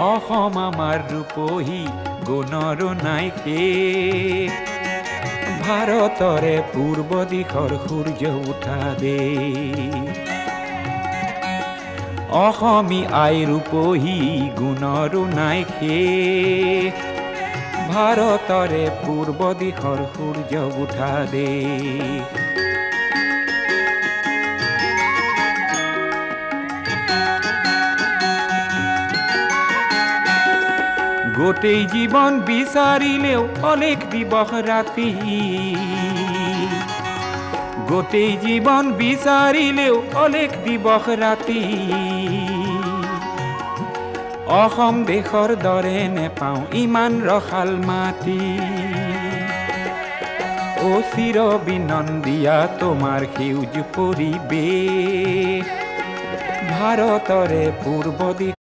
অসম আমাৰ ৰূপহী গুণৰ নাই শেষ ভাৰতৰে পূৰ্ব দিশৰ সূৰ্য উঠা দেশ অসমী আই ৰূপহী গুণৰো নাই শেষ ভাৰতৰে পূৰ্ব দিশৰ সূৰ্য উঠা দেশ গোটেই জীৱন বিচাৰিলেও অলেখ দিবস ৰাতি গোটেই জীৱন বিচাৰিলেও অলেখ দিবস ৰাতি অসম দেশৰ দৰে নেপাওঁ ইমান ৰসাল মাটি অ চিৰ বিনন্দিয়া তোমাৰ সেউজ পৰিৱেশ ভাৰতৰে পূৰ্ব দিশ